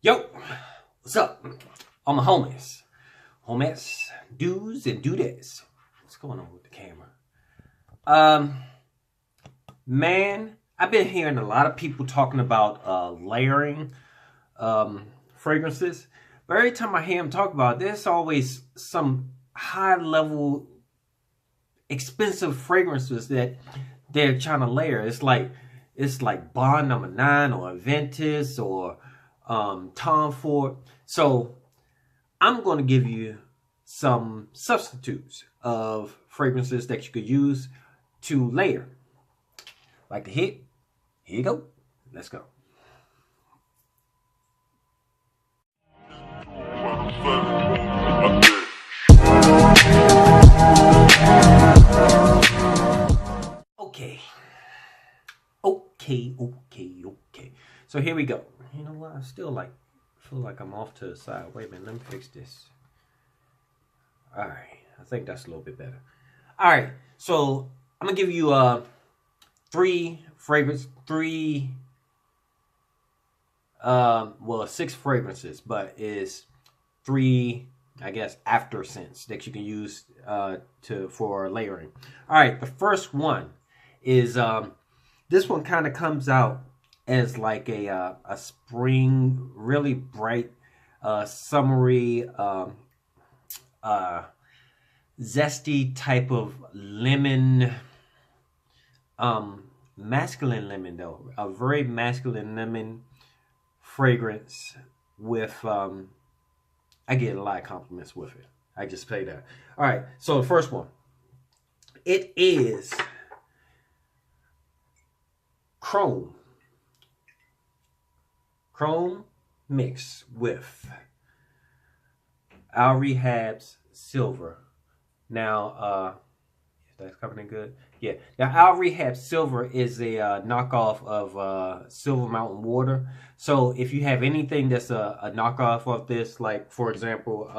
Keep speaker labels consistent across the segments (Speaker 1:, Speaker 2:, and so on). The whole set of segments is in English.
Speaker 1: Yo, what's up? All my homies. Homies, dudes and dudettes. What's going on with the camera? Um, Man, I've been hearing a lot of people talking about layering fragrances. But every time I hear them talk about it, there's always some high level expensive fragrances that they're trying to layer. It's like Bond Number 9 or Aventus or Tom Ford. So I'm going to give you some substitutes of fragrances that you could use to layer. Like the hit, here you go. Let's go. Okay. Okay. So here we go. You know what? I still feel like I'm off to the side. Wait a minute, let me fix this. Alright. I think that's a little bit better. Alright, so I'm gonna give you six fragrances, but is three, I guess, after scents that you can use for layering. Alright, the first one is this one kind of comes out as like a spring, really bright, summery, zesty type of lemon, masculine lemon though, a very masculine lemon fragrance with I get a lot of compliments with it. I just say that. All right, so the first one, it is Chrome mixed with Al Rehab's Silver. Now, that's coming in good. Yeah. Now, Al Rehab Silver is a knockoff of Silver Mountain Water. So, if you have anything that's a knockoff of this, like for example,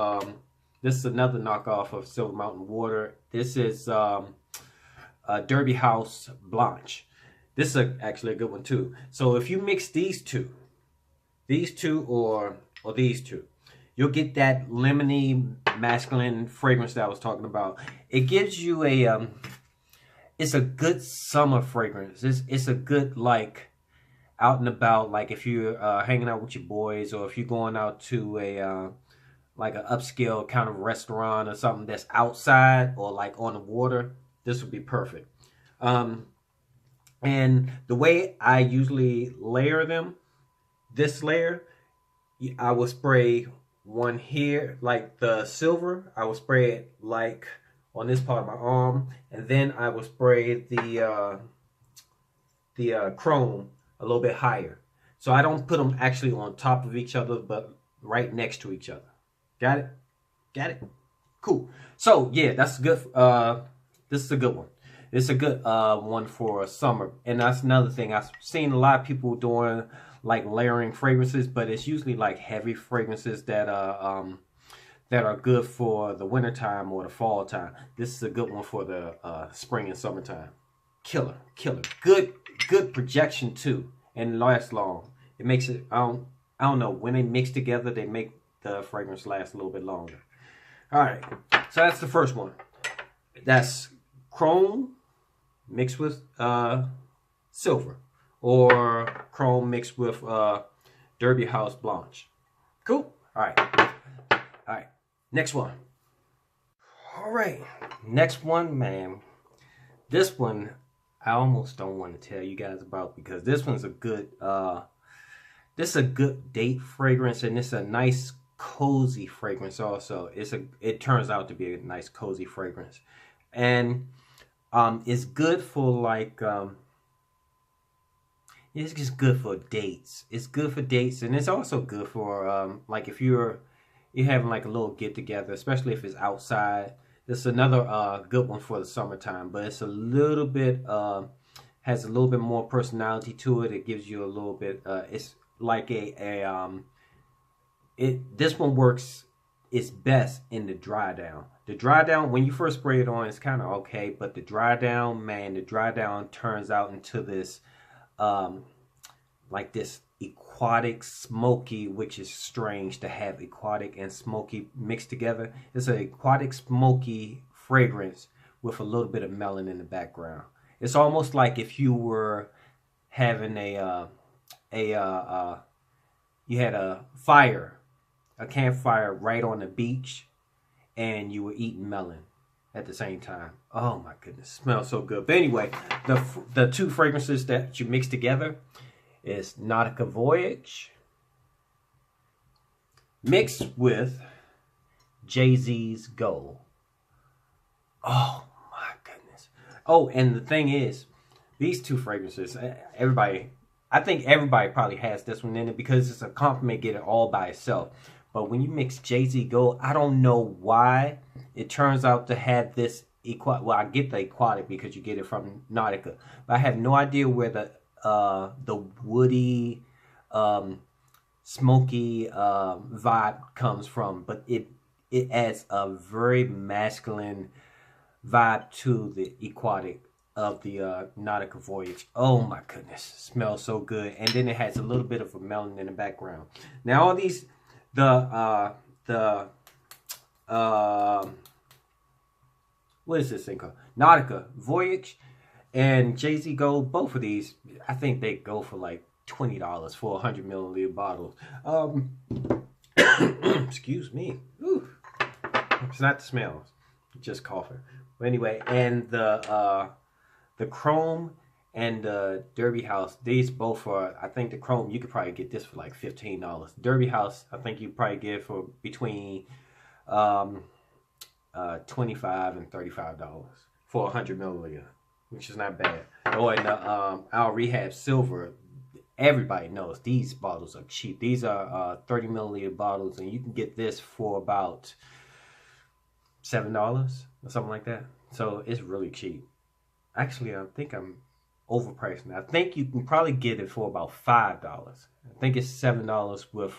Speaker 1: this is another knockoff of Silver Mountain Water. This is Derby House Blanche. This is actually a good one too. So, if you mix these two or these two, you'll get that lemony masculine fragrance that I was talking about. It gives you a it's a good summer fragrance. It's a good like out and about, like if you're hanging out with your boys, or if you're going out to a like an upscale kind of restaurant or something that's outside or like on the water. This would be perfect. And the way I usually layer them, this layer, I will spray one here, like the silver, I will spray it like on this part of my arm, and then I will spray the chrome a little bit higher. So I don't put them actually on top of each other, but right next to each other. Got it? Got it? Cool. So yeah, that's good. This is a good one. This is a good one for summer, and that's another thing. I've seen a lot of people doing like layering fragrances, but it's usually like heavy fragrances that are good for the winter time or the fall time. This is a good one for the spring and summertime. Killer. Good projection too, and lasts long. It makes it. I don't know, when they mix together, they make the fragrance last a little bit longer. All right, so that's the first one. That's Chrome mixed with silver, or Chrome mixed with Derby House Blanche. Cool. All right. Next one. All right. Next one, man. This one I almost don't want to tell you guys about, because this one's a good this is a good date fragrance, and it's a nice cozy fragrance also. It turns out to be a nice cozy fragrance. And it's good for like it's just good for dates. It's good for dates, and it's also good for like if you're having like a little get together, especially if it's outside. This is another good one for the summertime, but it's a little bit has a little bit more personality to it. It gives you a little bit it's like this one works its best in the dry down. The dry down, when you first spray it on, it's kind of okay, but the dry down, man, the dry down turns out into this like this aquatic smoky, which is strange to have aquatic and smoky mixed together. It's an aquatic smoky fragrance with a little bit of melon in the background. It's almost like if you were having you had a campfire right on the beach, and you were eating melon at the same time. Oh my goodness, smells so good. But anyway, the two fragrances that you mix together is Nautica Voyage mixed with Jay-Z's Gold. Oh my goodness. Oh, and the thing is, these two fragrances, I think everybody probably has this one in it because it's a compliment, get it all by itself. But when you mix Jay-Z Gold, I don't know why it turns out to have this well, I get the aquatic because you get it from Nautica, but I have no idea where the woody, smoky vibe comes from. But it adds a very masculine vibe to the aquatic of the Nautica Voyage. Oh my goodness, smells so good. And then it has a little bit of a melon in the background. Now all these, what is this thing called? Nautica Voyage and Jay-Z Gold, both of these, I think they go for like $20 for 100 milliliter bottles. Excuse me. Ooh. It's not the smells, just coughing. But anyway, and the Chrome and the Derby House, these both are, I think the Chrome, you could probably get this for like $15. Derby House, I think you probably get for between $25 and $35 for 100 milliliter, which is not bad. Oh, and our Rehab Silver, everybody knows these bottles are cheap. These are 30 milliliter bottles, and you can get this for about $7 or something like that. So it's really cheap. Actually, I think I'm overpriced now. I think you can probably get it for about $5. I think it's $7 with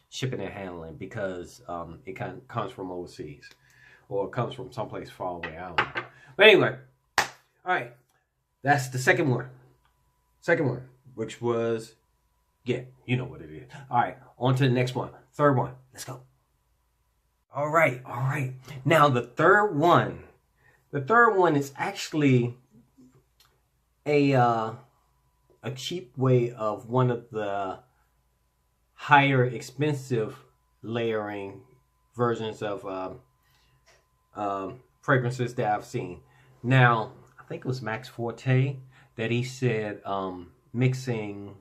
Speaker 1: shipping and handling because it kind of comes from overseas or it comes from someplace far away. I don't know. But anyway, all right, that's the second one. Second one, which was, yeah, you know what it is. All right, on to the next one. Third one. Let's go. All right. Now the third one is actually a cheap way of one of the higher expensive layering versions of fragrances that I've seen. Now, I think it was Max Forte that he said mixing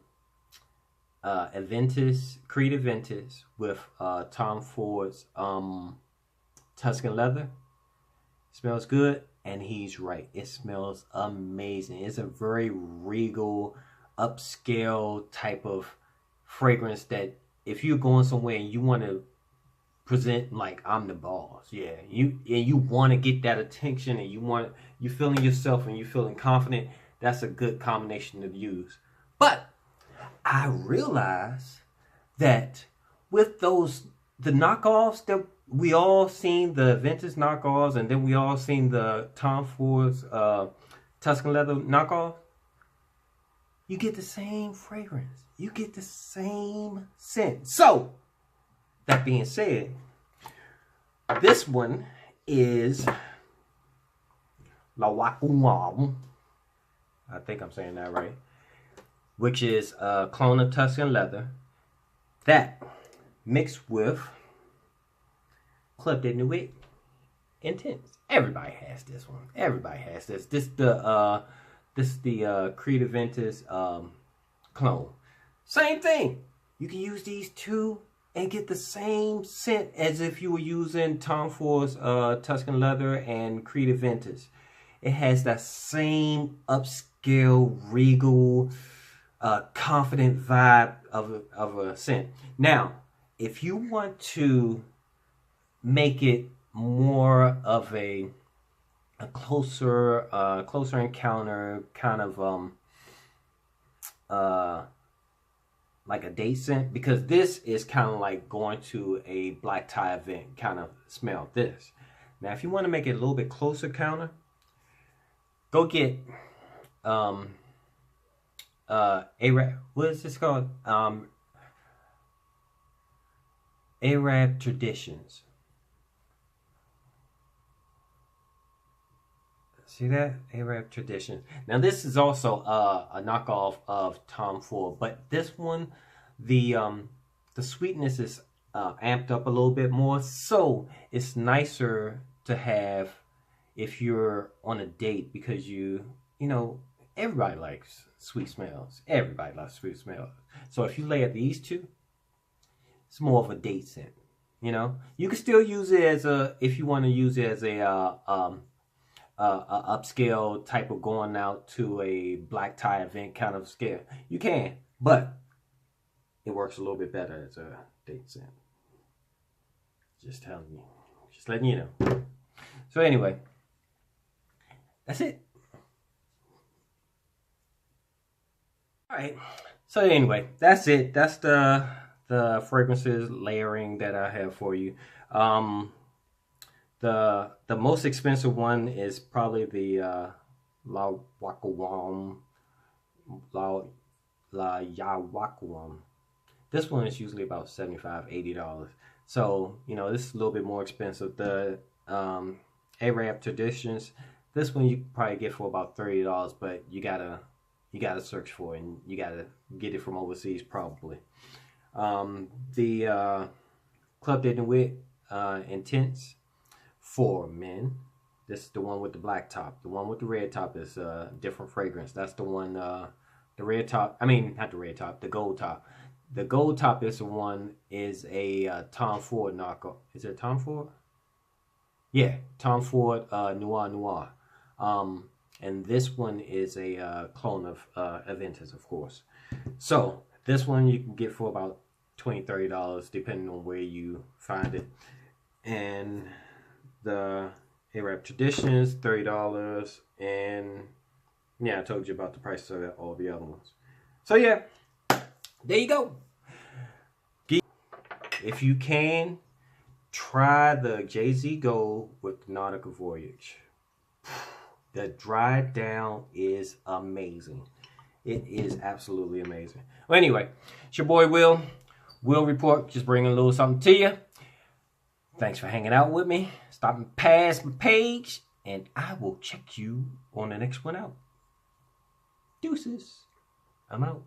Speaker 1: Creed Aventus with Tom Ford's Tuscan Leather smells good, and he's right. It smells amazing. It's a very regal, upscale type of fragrance that if you're going somewhere and you want to present like I'm the boss, yeah, you want to get that attention, and you feeling yourself and you feeling confident, that's a good combination to use. But I realize that with the knockoffs that we all seen, the Aventus knockoffs, and then we all seen the Tom Ford's Tuscan Leather knockoff, you get the same fragrance. You get the same scent. So, that being said, this one is Yuqawam. I think I'm saying that right. Which is a clone of Tuscan Leather. That mixed with Club de Nuit Intense. Everybody has this one. Everybody has this. This the Creed Aventus clone. Same thing. You can use these two and get the same scent as if you were using Tom Ford's Tuscan Leather and Creed Aventus. It has that same upscale, regal, confident vibe of a scent. Now, if you want to make it more of a closer encounter, kind of like a date scent, because this is kind of like going to a black tie event kind of smell. This. Now, if you want to make it a little bit closer counter, go get Arab. What is this called? Arab Traditions. See that? Arab Traditions. Now this is also a knockoff of Tom Ford, but this one, the sweetness is amped up a little bit more, so it's nicer to have if you're on a date, because you know, everybody likes sweet smells. Everybody likes sweet smells. So if you layer these two, it's more of a date scent. You know, you can still use it as a, if you want to use it as a upscale type of going out to a black tie event kind of scale. You can, but it works a little bit better as a date scent. Just telling you, just letting you know. So anyway, that's it. All right. So anyway, that's it. That's the fragrances layering that I have for you. The most expensive one is probably the Yuqawam, Yuqawam. This one is usually about $75–$80. So, you know, this is a little bit more expensive. The Arab Traditions, this one you can probably get for about $30, but you gotta search for it, and you gotta get it from overseas probably. The Club de Nuit Intense for men. This is the one with the black top. The one with the red top is a different fragrance. That's the one, the red top, I mean, not the red top, the gold top. The gold top is the one, is a Tom Ford knockoff. Is it Tom Ford? Yeah, Tom Ford Noir. And this one is a clone of Aventus, of course. So this one you can get for about $20–$30 depending on where you find it. And the Arab Traditions, $30. And yeah, I told you about the prices of all the other ones. So yeah, there you go. If you can, try the Jay-Z Gold with the Nautica Voyage. The dry down is amazing. It is absolutely amazing. Well, anyway, it's your boy Will. Will Report, just bringing a little something to you. Thanks for hanging out with me. Stopping past my page. And I will check you on the next one out. Deuces. I'm out.